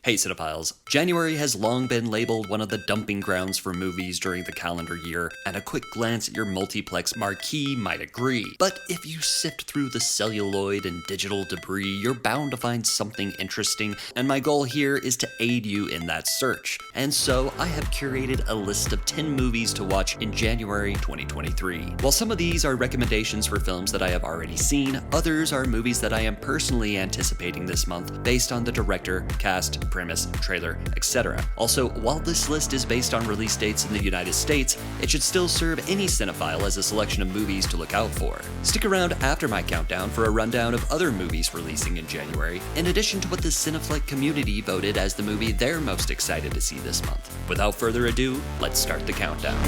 Hey cinephiles, January has long been labeled one of the dumping grounds for movies during the calendar year, and a quick glance at your multiplex marquee might agree. But if you sift through the celluloid and digital debris, you're bound to find something interesting, and my goal here is to aid you in that search. And so I have curated a list of 10 movies to watch in January 2023. While some of these are recommendations for films that I have already seen, others are movies that I am personally anticipating this month based on the director, cast, premise, trailer, etc. Also, while this list is based on release dates in the United States, it should still serve any cinephile as a selection of movies to look out for. Stick around after my countdown for a rundown of other movies releasing in January, in addition to what the Cineflick community voted as the movie they're most excited to see this month. Without further ado, let's start the countdown.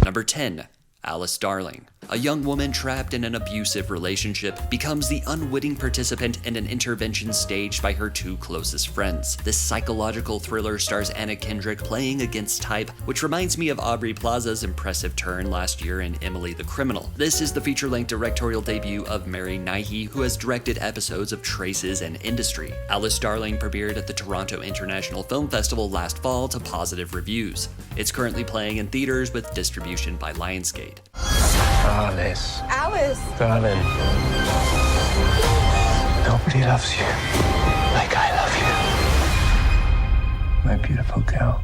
Number 10. Alice Darling. A young woman trapped in an abusive relationship becomes the unwitting participant in an intervention staged by her two closest friends. This psychological thriller stars Anna Kendrick playing against type, which reminds me of Aubrey Plaza's impressive turn last year in Emily the Criminal. This is the feature-length directorial debut of Mary Nighy, who has directed episodes of Traces and Industry. Alice Darling premiered at the Toronto International Film Festival last fall to positive reviews. It's currently playing in theaters with distribution by Lionsgate. Alice. Alice. Darling. Nobody loves you like I love you. My beautiful girl.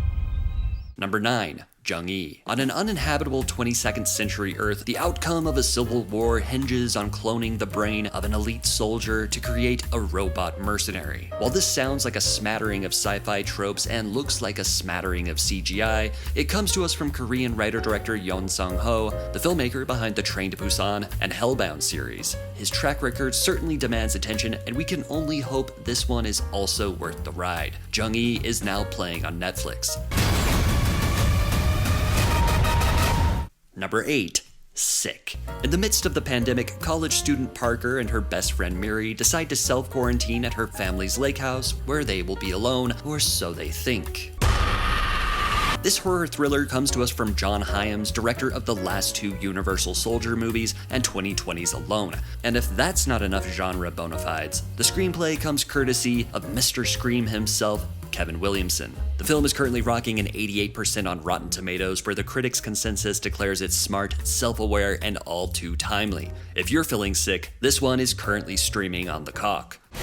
Number 9. Jung-E. On an uninhabitable 22nd century Earth, the outcome of a civil war hinges on cloning the brain of an elite soldier to create a robot mercenary. While this sounds like a smattering of sci-fi tropes and looks like a smattering of CGI, it comes to us from Korean writer-director Yeon Sang-ho, the filmmaker behind the Train to Busan and Hellbound series. His track record certainly demands attention, and we can only hope this one is also worth the ride. Jung-E is now playing on Netflix. Number 8. Sick. In the midst of the pandemic, college student Parker and her best friend Miri decide to self-quarantine at her family's lake house, where they will be alone, or so they think. This horror thriller comes to us from John Hyams, director of the last two Universal Soldier movies and 2020's Alone. And if that's not enough genre bona fides, the screenplay comes courtesy of Mr. Scream himself, Kevin Williamson. The film is currently rocking an 88% on Rotten Tomatoes, where the critics' consensus declares it smart, self-aware, and all too timely. If you're feeling sick, this one is currently streaming on the Cock. Oh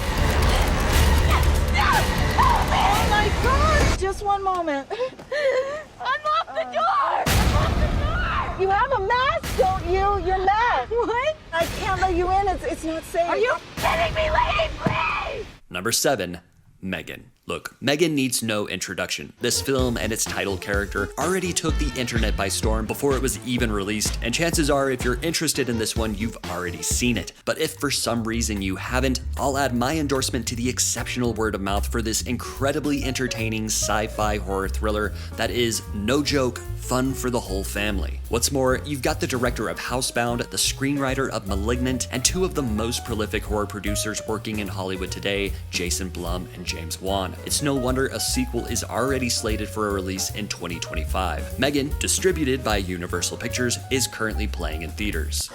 my God! Just one moment. Unlock the door! Unlock the door! You have a mask, don't you? You're masked. What? I can't let you in. It's not safe. Are you kidding me, lady? Please! Number 7. Megan. Look, Megan needs no introduction. This film and its title character already took the internet by storm before it was even released, and chances are if you're interested in this one, you've already seen it. But if for some reason you haven't, I'll add my endorsement to the exceptional word of mouth for this incredibly entertaining sci-fi horror thriller that is, no joke, fun for the whole family. What's more, you've got the director of Housebound, the screenwriter of Malignant, and two of the most prolific horror producers working in Hollywood today, Jason Blum and James Wan. It's no wonder a sequel is already slated for a release in 2025. Megan, distributed by Universal Pictures, is currently playing in theaters.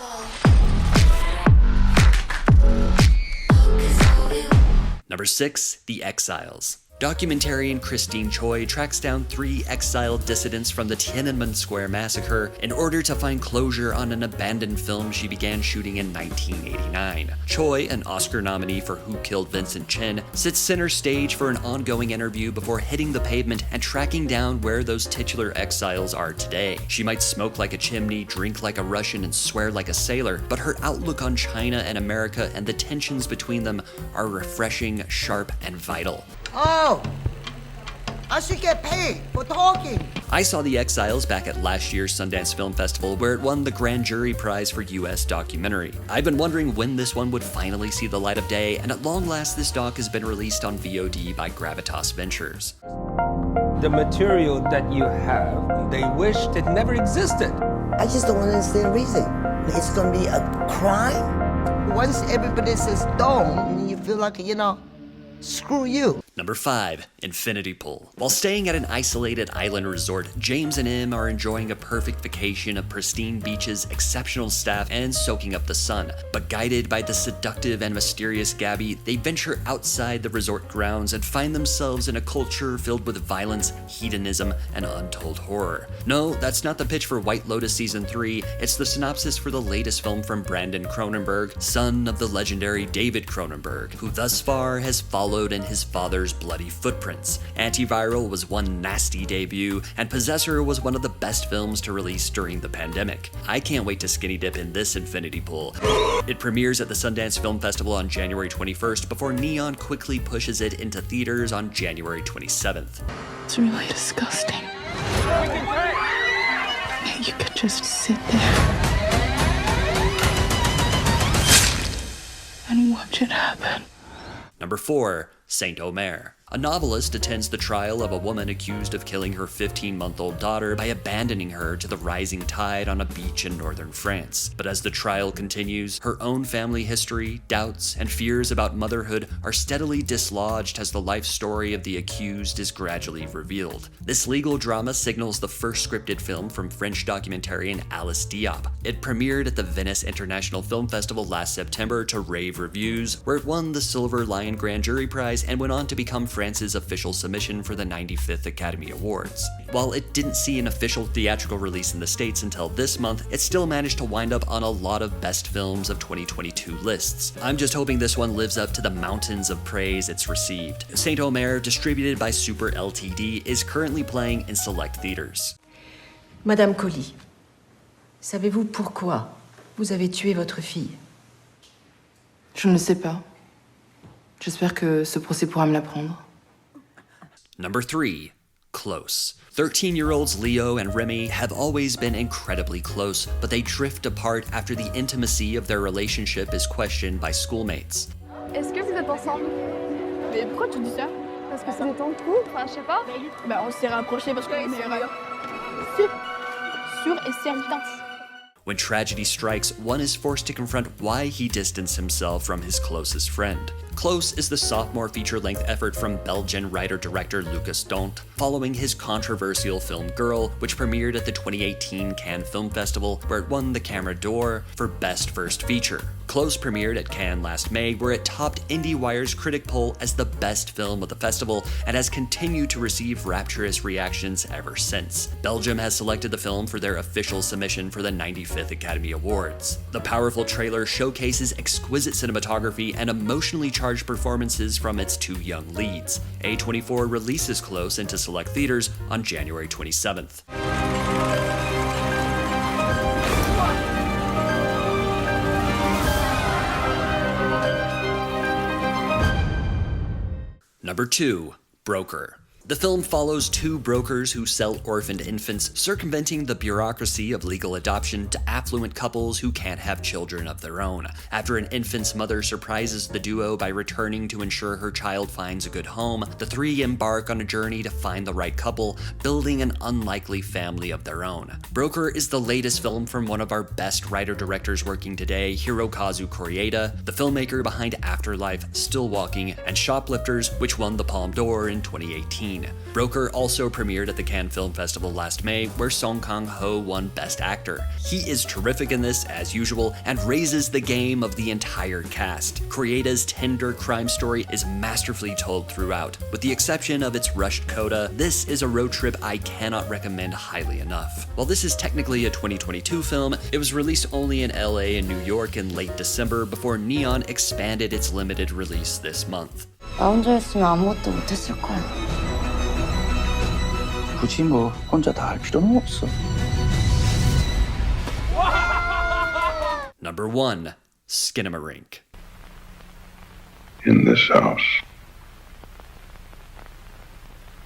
Number 6. The Exiles. Documentarian Christine Choi tracks down 3 exiled dissidents from the Tiananmen Square massacre in order to find closure on an abandoned film she began shooting in 1989. Choi, an Oscar nominee for Who Killed Vincent Chin, sits center stage for an ongoing interview before hitting the pavement and tracking down where those titular exiles are today. She might smoke like a chimney, drink like a Russian, and swear like a sailor, but her outlook on China and America and the tensions between them are refreshing, sharp, and vital. Oh, I should get paid for talking. I saw The Exiles back at last year's Sundance Film Festival, where it won the Grand Jury Prize for U.S. Documentary. I've been wondering when this one would finally see the light of day, and at long last this doc has been released on VOD by Gravitas Ventures. The material that you have, they wished it never existed. I just don't understand the reason. It's gonna be a crime? Once everybody says don't, you feel like, screw you. Number 5. Infinity Pool. While staying at an isolated island resort, James and Em are enjoying a perfect vacation of pristine beaches, exceptional staff, and soaking up the sun. But guided by the seductive and mysterious Gabby, they venture outside the resort grounds and find themselves in a culture filled with violence, hedonism, and untold horror. No, that's not the pitch for White Lotus Season 3, it's the synopsis for the latest film from Brandon Cronenberg, son of the legendary David Cronenberg, who thus far has followed in his father's bloody footprints. Antiviral was one nasty debut, and Possessor was one of the best films to release during the pandemic. I can't wait to skinny dip in this infinity pool. It premieres at the Sundance Film Festival on January 21st before Neon quickly pushes it into theaters on January 27th. It's really disgusting. You could just sit there and watch it happen. Number 4. Saint Omer. A novelist attends the trial of a woman accused of killing her 15-month-old daughter by abandoning her to the rising tide on a beach in northern France. But as the trial continues, her own family history, doubts, and fears about motherhood are steadily dislodged as the life story of the accused is gradually revealed. This legal drama signals the first scripted film from French documentarian Alice Diop. It premiered at the Venice International Film Festival last September to rave reviews, where it won the Silver Lion Grand Jury Prize and went on to become France's official submission for the 95th Academy Awards. While it didn't see an official theatrical release in the States until this month, it still managed to wind up on a lot of best films of 2022 lists. I'm just hoping this one lives up to the mountains of praise it's received. Saint Omer, distributed by Super Ltd, is currently playing in select theaters. Madame Colli, savez-vous pourquoi vous avez tué votre fille? Je ne sais pas. J'espère que ce procès pourra me l'apprendre. Number 3. Close. 13-year-olds Leo and Remy have always been incredibly close, but they drift apart after the intimacy of their relationship is questioned by schoolmates. Est-ce que vous êtes ensemble? Mais pourquoi tu dis ça? Parce que c'est en couple, enfin je sais pas. Bah on s'est rapprochés parce qu'on est meilleurs. Sûr et certain. When tragedy strikes, one is forced to confront why he distanced himself from his closest friend. Close is the sophomore feature-length effort from Belgian writer-director Lucas Dont, following his controversial film Girl, which premiered at the 2018 Cannes Film Festival, where it won the Camera d'Or for Best First Feature. Close premiered at Cannes last May, where it topped IndieWire's critic poll as the best film of the festival, and has continued to receive rapturous reactions ever since. Belgium has selected the film for their official submission for the 95th Academy Awards. The powerful trailer showcases exquisite cinematography and emotionally charged performances from its two young leads. A24 releases Close into select theaters on January 27th. Number 2. Broker. The film follows two brokers who sell orphaned infants, circumventing the bureaucracy of legal adoption to affluent couples who can't have children of their own. After an infant's mother surprises the duo by returning to ensure her child finds a good home, the three embark on a journey to find the right couple, building an unlikely family of their own. Broker is the latest film from one of our best writer-directors working today, Hirokazu Kore-eda, the filmmaker behind Afterlife, Still Walking, and Shoplifters, which won the Palme d'Or in 2018. Broker also premiered at the Cannes Film Festival last May, where Song Kang-ho won Best Actor. He is terrific in this, as usual, and raises the game of the entire cast. Kore-eda's tender crime story is masterfully told throughout. With the exception of its rushed coda, this is a road trip I cannot recommend highly enough. While this is technically a 2022 film, it was released only in LA and New York in late December before Neon expanded its limited release this month. 나 혼자였으면 아무것도 못했을 거야. 굳이 뭐 혼자 다 할 필요는 없어. Number 1. Skinamarink. In this house.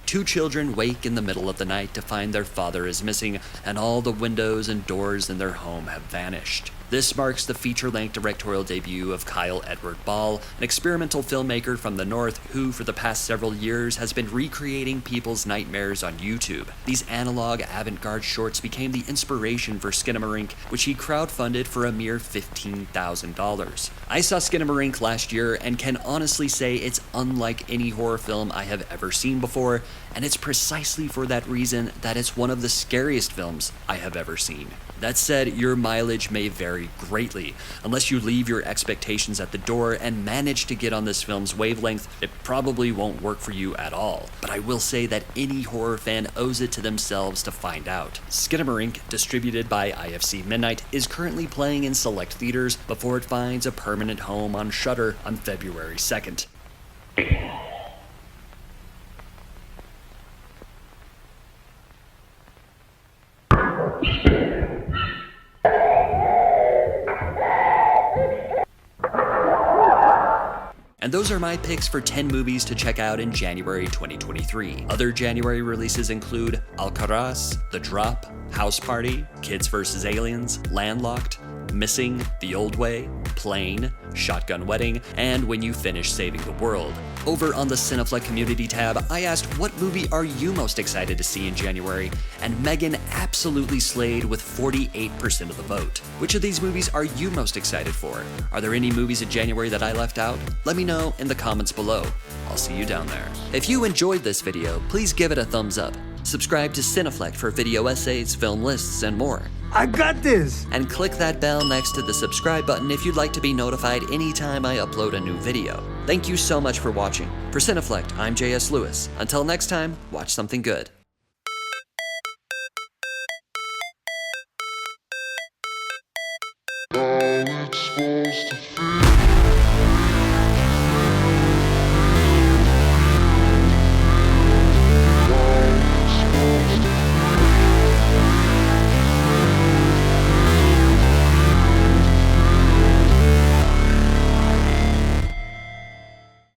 Two children wake in the middle of the night to find their father is missing, and all the windows and doors in their home have vanished. This marks the feature-length directorial debut of Kyle Edward Ball, an experimental filmmaker from the North who, for the past several years, has been recreating people's nightmares on YouTube. These analog avant-garde shorts became the inspiration for Skinamarink, which he crowdfunded for a mere $15,000. I saw Skinamarink last year and can honestly say it's unlike any horror film I have ever seen before, and it's precisely for that reason that it's one of the scariest films I have ever seen. That said, your mileage may vary greatly. Unless you leave your expectations at the door and manage to get on this film's wavelength, it probably won't work for you at all. But I will say that any horror fan owes it to themselves to find out. Skinamarink, distributed by IFC Midnight, is currently playing in select theaters before it finds a permanent home on Shudder on February 2nd. And those are my picks for 10 movies to check out in January 2023. Other January releases include Alcaraz, The Drop, House Party, Kids vs. Aliens, Landlocked, Missing, The Old Way, Plane, Shotgun Wedding, and When You Finish Saving the World. Over on the Cineflex community tab, I asked what movie are you most excited to see in January, and Megan absolutely slayed with 48% of the vote. Which of these movies are you most excited for? Are there any movies in January that I left out? Let me know in the comments below. I'll see you down there. If you enjoyed this video, please give it a thumbs up. Subscribe to Cineflex for video essays, film lists, and more. I got this! And click that bell next to the subscribe button if you'd like to be notified anytime I upload a new video. Thank you so much for watching. For Cineflex, I'm JS Lewis. Until next time, watch something good. All it's supposed to feel.